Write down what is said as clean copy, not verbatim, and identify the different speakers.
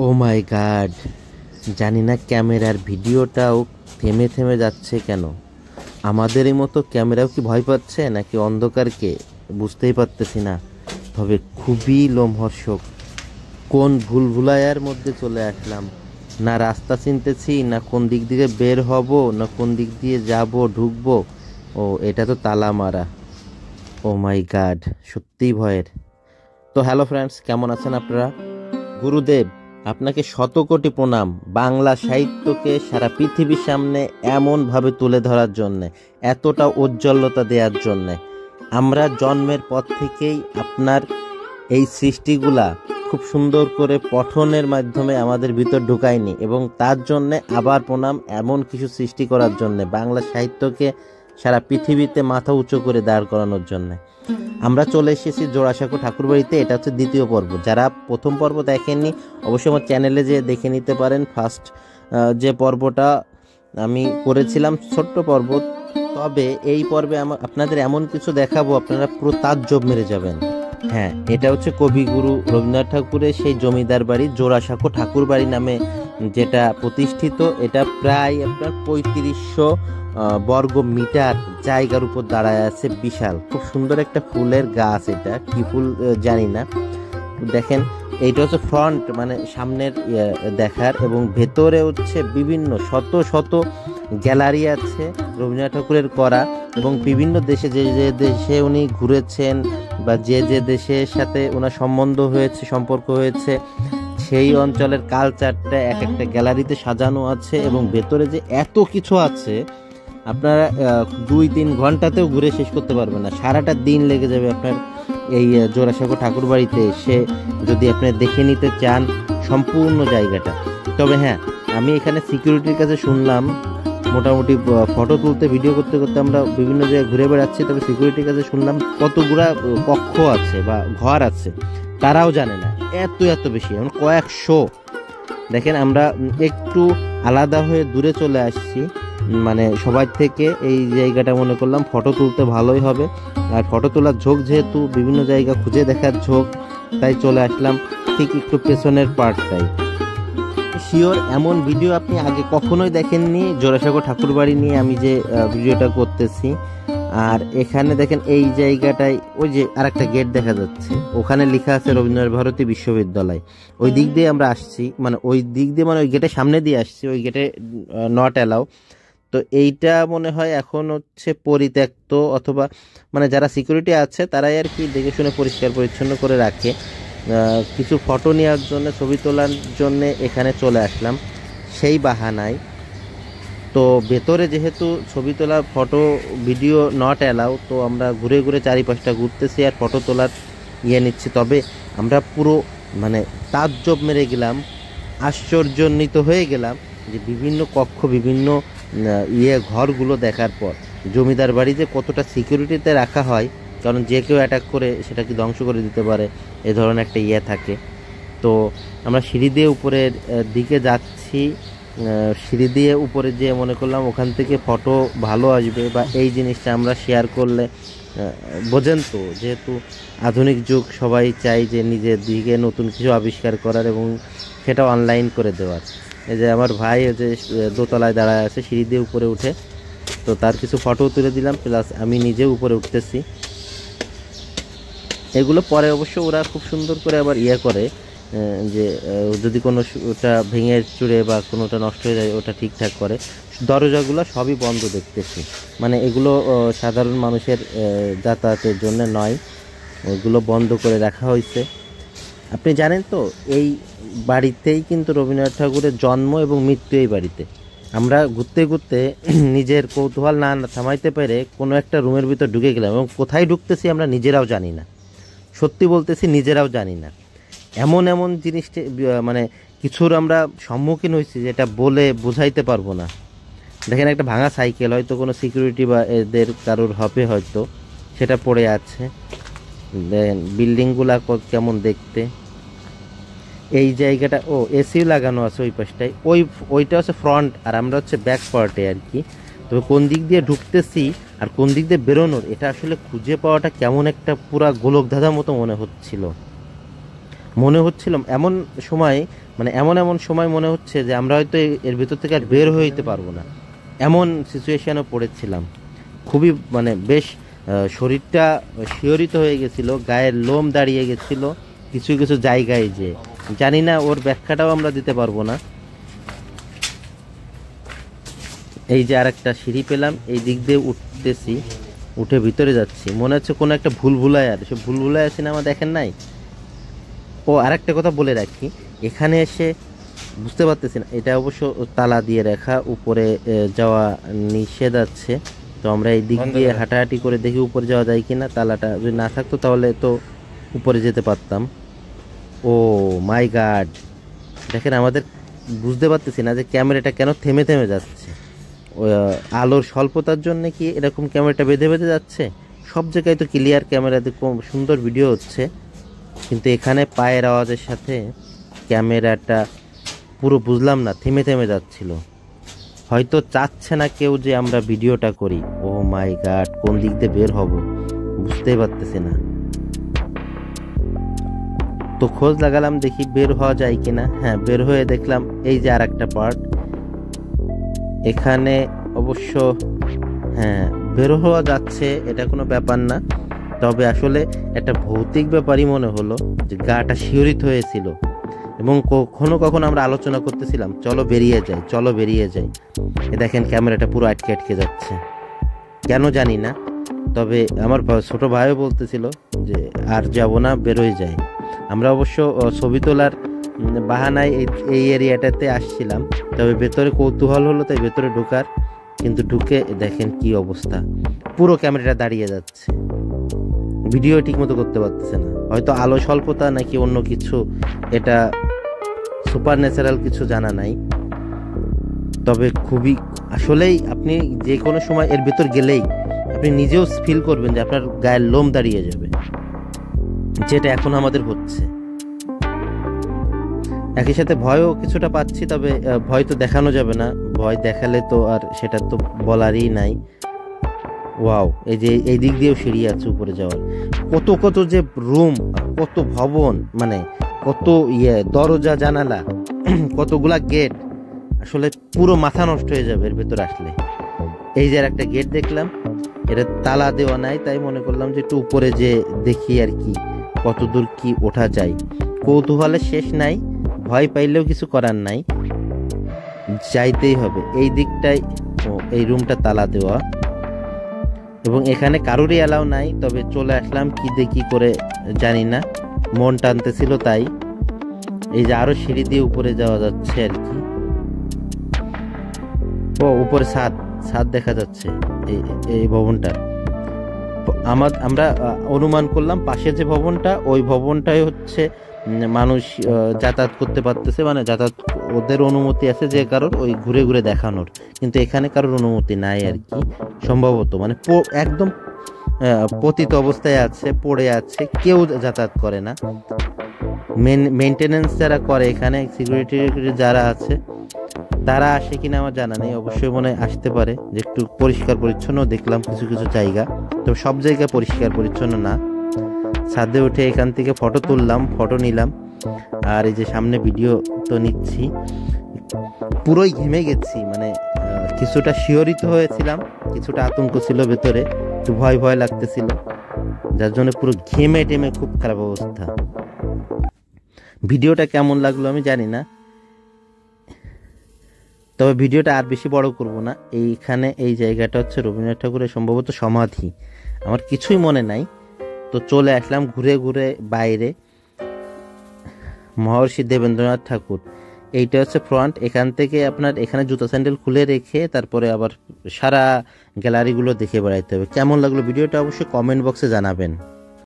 Speaker 1: ও মাই god, জানি না ক্যামেরার ভিডিওটাও থেমে থেমে যাচ্ছে কেন। আমাদেরই মতো ক্যামেরাও কি ভয় পাচ্ছে নাকি অন্ধকারকে, বুঝতেই পারতেছি না। তবে খুবই লোমহর্ষক। কোন ভুলভুলাইয়ার মধ্যে চলে আসলাম। না রাস্তা চিনতেছি, না কোন দিক দিয়ে বের হব, না কোন দিক দিয়ে যাব ঢুকবো। ও, এটা তো তালা মারা। ও মাই গড, সত্যিই ভয়ের। তো হ্যালো ফ্রেন্ডস, কেমন আছেন আপনারা? গুরুদেব, আপনাকে শতকোটি প্রণাম বাংলা সাহিত্যকে সারা পৃথিবীর সামনে এমনভাবে তুলে ধরার জন্যে, এতটা ঔজ্জ্বল্যতা দেওয়ার জন্যে। আমরা জন্মের পর থেকেই আপনার এই সৃষ্টিগুলা খুব সুন্দর করে পঠনের মাধ্যমে আমাদের ভিতর ঢুকায়নি, এবং তার জন্যে আবার প্রণাম এমন কিছু সৃষ্টি করার জন্যে, বাংলা সাহিত্যকে সারা পৃথিবীতে মাথা উঁচু করে দাঁড় করানোর জন্যে। আমরা চলে এসেছি জোড়াসাঁকো ঠাকুরবাড়িতে। এটা হচ্ছে দ্বিতীয় পর্ব। যারা প্রথম পর্ব দেখেননি অবশ্যই আমার চ্যানেলে যে দেখে নিতে পারেন। ফার্স্ট যে পর্বটা আমি করেছিলাম ছোট্ট পর্ব, তবে এই পর্বে আপনাদের এমন কিছু দেখাবো আপনারা পুরো তাজ্জব মেরে যাবেন। হ্যাঁ, এটা হচ্ছে কবিগুরু রবীন্দ্রনাথ ঠাকুরের সেই জমিদার বাড়ি, জোড়াসাঁকো ঠাকুর বাড়ি নামে যেটা প্রতিষ্ঠিত। এটা প্রায় আপনার 3500 বর্গ মিটার জায়গার উপর দাঁড়ায় আছে। বিশাল, খুব সুন্দর একটা ফুলের গাছ। এটা কি ফুল জানি না। দেখেন, এইটা হচ্ছে ফ্রন্ট, মানে সামনের দেখার, এবং ভেতরে হচ্ছে বিভিন্ন শত শত গ্যালারি আছে রবীন্দ্রনাথ ঠাকুরের করা। এবং বিভিন্ন দেশে, যে যে দেশে উনি ঘুরেছেন বা যে যে দেশের সাথে ওনার সম্বন্ধ হয়েছে, সম্পর্ক হয়েছে, সেই অঞ্চলের কালচারটা এক একটা গ্যালারিতে সাজানো আছে। এবং ভেতরে যে এত কিছু আছে, আপনারা 2-3 ঘন্টাতেও ঘুরে শেষ করতে পারবেন না। সারাটা দিন লেগে যাবে আপনার এই জোড়াসাঁকো ঠাকুর বাড়িতে এসে, যদি আপনি দেখে নিতে চান সম্পূর্ণ জায়গাটা। তবে হ্যাঁ, আমি এখানে সিকিউরিটির কাছে শুনলাম, মোটামুটি ফটো তুলতে, ভিডিও করতে করতে আমরা বিভিন্ন জায়গায় ঘুরে বেড়াচ্ছি, তবে সিকিউরিটির কাছে শুনলাম কতগুলা কক্ষ আছে বা ঘর আছে তারাও জানে না। এত এত বেশি, মানে কয়েকশো। দেখেন, আমরা একটু আলাদা হয়ে দূরে চলে আসছি, মানে সবার থেকে। এই জায়গাটা মনে করলাম ফটো তুলতে ভালোই হবে, আর ফটো তোলার ঝোঁক যেহেতু, বিভিন্ন জায়গা খুঁজে দেখার ঝোঁক, তাই চলে আসলাম ঠিক একটু পেছনের পার্টটাই। শিওর এমন ভিডিও আপনি আগে কখনোই দেখেননি জোড়াসাঁকো ঠাকুর বাড়ি নিয়ে আমি যে ভিডিওটা করতেছি। আর এখানে দেখেন এই জায়গাটায় ওই যে আরেকটা গেট দেখা যাচ্ছে, ওখানে লেখা আছে রবীন্দ্রনাথ ভারতী বিশ্ববিদ্যালয়। ওই দিক দিয়ে আমরা আসছি, মানে ওই দিক দিয়ে, মানে ওই গেটের সামনে দিয়ে আসছি, ওই গেটে নট অ্যালাউ। তো এইটা মনে হয় এখন হচ্ছে পরিত্যক্ত, অথবা মানে যারা সিকিউরিটি আছে তারাই আর কি দেখে শুনে পরিষ্কার পরিচ্ছন্ন করে রাখে। কিছু ফটো নেওয়ার জন্য, ছবি তোলার জন্য এখানে চলে আসলাম সেই বাহানায়। তো ভেতরে যেহেতু ছবি তোলা, ফটো ভিডিও নট অ্যালাউ, তো আমরা ঘুরে ঘুরে চারিপাশটা ঘুরতেছি আর ফটো তোলার নিচ্ছি। তবে আমরা পুরো মানে তাজ্জব মেরে গেলাম, আশ্চর্যান্বিত হয়ে গেলাম যে বিভিন্ন কক্ষ, বিভিন্ন ঘরগুলো দেখার পর। জমিদার বাড়ি যে কতটা সিকিউরিটিতে রাখা হয়, কারণ যে কেউ অ্যাটাক করে সেটাকে ধ্বংস করে দিতে পারে, এ ধরনের একটা থাকে। তো আমরা সিঁড়ি দিয়ে উপরের দিকে যাচ্ছি। সিঁড়ি দিয়ে উপরে যেয়ে মনে করলাম ওখান থেকে ফটো ভালো আসবে, বা এই জিনিসটা আমরা শেয়ার করলে, বোঝেন তো, যেহেতু আধুনিক যুগ, সবাই চাই যে নিজের দিকে নতুন কিছু আবিষ্কার করার এবং সেটা অনলাইন করে দেওয়ার। এই যে আমার ভাই যে দোতলায় দাঁড়ায় আছে সিঁড়ি দিয়ে উপরে উঠে, তো তার কিছু ফটো তুলে দিলাম, প্লাস আমি নিজে উপরে উঠতেছি। এগুলো পরে অবশ্য ওরা খুব সুন্দর করে আবার করে, যে যদি কোনো ওটা ভেঙে চুরে বা কোনোটা নষ্ট হয়ে যায় ওটা ঠিকঠাক করে। দরজাগুলো সবই বন্ধ দেখতেছি, মানে এগুলো সাধারণ মানুষের যাতায়াতের জন্য নয়, ওইগুলো বন্ধ করে রাখা হয়েছে। আপনি জানেন তো, এই বাড়িতেই কিন্তু রবীন্দ্রনাথ ঠাকুরের জন্ম এবং মৃত্যু এই বাড়িতে। আমরা ঘুরতে ঘুরতে নিজের কৌতূহল না থামাইতে পেরে কোনো একটা রুমের ভিতর ঢুকে গেলাম, এবং কোথায় ঢুকতেছি আমরা নিজেরাও জানি না। সত্যি বলতেছি, নিজেরাও জানি না। এমন এমন জিনিসটা, মানে কিছুর আমরা সম্মুখীন হয়েছি যেটা বলে বোঝাইতে পারবো না। দেখেন, একটা ভাঙা সাইকেল, হয়তো কোনো সিকিউরিটি বা এদের কারোর হবে হয়তো, সেটা পড়ে আছে। দেখেন বিল্ডিংগুলা কেমন দেখতে। এই জায়গাটা, ও এসিও লাগানো আছে ওই পাশটায়। ওইটা হচ্ছে ফ্রন্ট, আর আমরা হচ্ছে ব্যাক পার্টে আর কি। তবে কোন দিক দিয়ে ঢুকতেছি আর কোন দিক দিয়ে বেরোনোর, এটা আসলে খুঁজে পাওয়াটা কেমন একটা পুরা গোলক ধাঁধার মতো মনে হচ্ছিল। মনে হচ্ছিল এমন সময়, মানে এমন এমন সময় মনে হচ্ছে যে আমরা হয়তো এর ভিতর থেকে আর বের হয়ে যেতে পারবো না, এমন সিচুয়েশানে পড়েছিলাম। খুবই মানে বেশ শরীরটা শিহরিত হয়ে গেছিলো, গায়ের লোম দাঁড়িয়ে গেছিলো কিছু কিছু জায়গায়, যে জানি না ওর ব্যাখ্যাটাও আমরা দিতে পারবো না। এই যে আর একটা সিঁড়ি পেলাম, এই দিক দিয়ে উঠতেছি, উঠে ভিতরে যাচ্ছি, মনে হচ্ছে কোনো একটা ভুলভুলাইয়া, সে ভুলভুলাইয়া সিনেমা দেখেন নাই? ও আরেকটা কথা বলে রাখি, এখানে এসে বুঝতে পারতেছি না, এটা অবশ্য তালা দিয়ে রাখা, উপরে যাওয়া নিষেধ আছে। তো আমরা এই দিক দিয়ে হাঁটাহাঁটি করে দেখি উপরে যাওয়া যায় কিনা। তালাটা যদি না থাকতো তাহলে তো উপরে যেতে পারতাম। ও মাই গড, দেখেন আমাদের বুঝতে পারতেছি না যে ক্যামেরাটা কেন থেমে থেমে যাচ্ছে। আলোর স্বল্পতার জন্য কি এরকম ক্যামেরাটা বেঁধে বেঁধে যাচ্ছে? সব জায়গায় তো ক্লিয়ার ক্যামেরাতে সুন্দর ভিডিও হচ্ছে, কিন্তু এখানে পায়ের আওয়াজের সাথে ক্যামেরাটা পুরো বুঝলাম না, থেমে থেমে যাচ্ছিল। হয়তো চাচ্ছে না কেউ যে আমরা ভিডিওটা করি। ও মাই গড, কোন দিক দিয়ে বের হব বুঝতেই পারতেছি না। তো খোঁজ লাগালাম, দেখি বের হওয়া যায় কিনা। হ্যাঁ, বের হয়ে দেখলাম এই যে আর একটা পার্ট এখানে। অবশ্য হ্যাঁ, বের হওয়া যাচ্ছে, এটা কোনো ব্যাপার না। তবে আসলে একটা ভৌতিক ব্যাপারই মনে হলো, যে গাটা শিহরিত হয়েছিল। এবং কখনো কখনো আমরা আলোচনা করতেছিলাম, চলো বেরিয়ে যাই, চলো বেরিয়ে যাই। দেখেন ক্যামেরাটা পুরো আটকে আটকে যাচ্ছে, কেন জানি না। তবে আমার ছোট ভাইও বলতেছিল যে আর যাব না, বেরোয় যায়। আমরা অবশ্য ছবি তোলার বাহানায় এই এরিয়াটাতে আসছিলাম, তবে ভেতরে কৌতূহল হলো তাই ভেতরে ঢোকার। কিন্তু ঢুকে দেখেন কি অবস্থা, পুরো ক্যামেরাটা দাঁড়িয়ে যাচ্ছে, ভিডিও ঠিক মতো করতে পারতেছে না। হয়তো আলো স্বল্পতা নাকি অন্য কিছু, এটা সুপার ন্যাচারাল কিছু জানা নাই। তবে খুবই আসলেই আপনি যে কোনো সময় এর ভেতর গেলেই আপনি নিজেও ফিল করবেন যে আপনার গায়ের লোম দাঁড়িয়ে যাবে, যেটা এখন আমাদের হচ্ছে। একই সাথে ভয়ও কিছুটা পাচ্ছি, তবে ভয় তো দেখানো যাবে না, ভয় দেখালে তো আর সেটা তো বলারই নাই। ওয়াও, এই যে এই দিক দিয়েও সিঁড়ি আছে উপরে যাওয়ার। কত কত যে রুম, কত ভবন, মানে কত দরজা জানালা, কতগুলা গেট, আসলে পুরো মাথা নষ্ট হয়ে যাবে এর ভেতর আসলে। এই যে একটা গেট দেখলাম, এটা তালা দেওয়া নাই, তাই মনে করলাম যে একটু উপরে যে দেখি আর কি কতদূর কি ওঠা যায়। কৌতূহলের শেষ নাই, ভয় পাইলেও কিছু করার নাই, যাইতেই হবে। এই দিকটাই এই রুমটা তালা দেওয়া, এবং এখানে কারোরই অ্যালাউ নাই। তবে চলে আসলাম কি দেখি করে জানি না, মন টানতেছিল তাই। এই যে আরো সিঁড়ি দিয়ে উপরে যাওয়া যাচ্ছে আর কি। ও উপরে ছাদ দেখা যাচ্ছে এই ভবনটা। আমরা অনুমান করলাম পাশে যে ভবনটা, ওই ভবনটাই হচ্ছে মানুষ যাতায়াত করতে পারতেছে, মানে যাতায়াত ওদের অনুমতি আছে যে কারোর ওই ঘুরে ঘুরে দেখানোর, কিন্তু এখানে কারোর অনুমতি নাই আর কি সম্ভবত। মানে একদম পতিত অবস্থায় আছে, পড়ে আছে, কেউ যাতায়াত করে না। মেনটেনেন্স যারা করে এখানে, সিকিউরিটি যারা আছে, তারা আসে কিনা আমার জানা নেই। অবশ্যই মনে আসতে পারে, যে একটু পরিষ্কার পরিচ্ছন্ন দেখলাম কিছু কিছু জায়গা, তবে সব জায়গা পরিষ্কার পরিচ্ছন্ন না। ছাদে উঠে এখান থেকে ফটো তুললাম, ফটো নিলাম, আর এই যে সামনে ভিডিও তো নিচ্ছি। পুরোই ঘেমে গেছি, মানে কিছুটা শিহরিত হয়েছিলাম, কিছুটা আতঙ্ক ছিল ভেতরে, একটু ভয় ভয় লাগতেছিল, যার জন্য পুরো ঘেমে টেমে খুব খারাপ অবস্থা। ভিডিওটা কেমন লাগলো আমি জানি না, তবে ভিডিওটা আর বেশি বড় করব না। এইখানে এই জায়গাটা হচ্ছে রবীন্দ্রনাথ ঠাকুরের সম্ভবত সমাধি, আমার কিছুই মনে নাই। তো চলে আসলাম ঘুরে ঘুরে বাইরে। মহর্ষি দেবেন্দ্রনাথ ঠাকুর, এইটা হচ্ছে ফ্রন্ট। এখান থেকে আপনার এখানে জুতা স্যান্ডেল খুলে রেখে তারপরে আবার সারা গ্যালারিগুলো দেখে বেড়াইতে হবে। কেমন লাগলো ভিডিওটা অবশ্যই কমেন্ট বক্সে জানাবেন।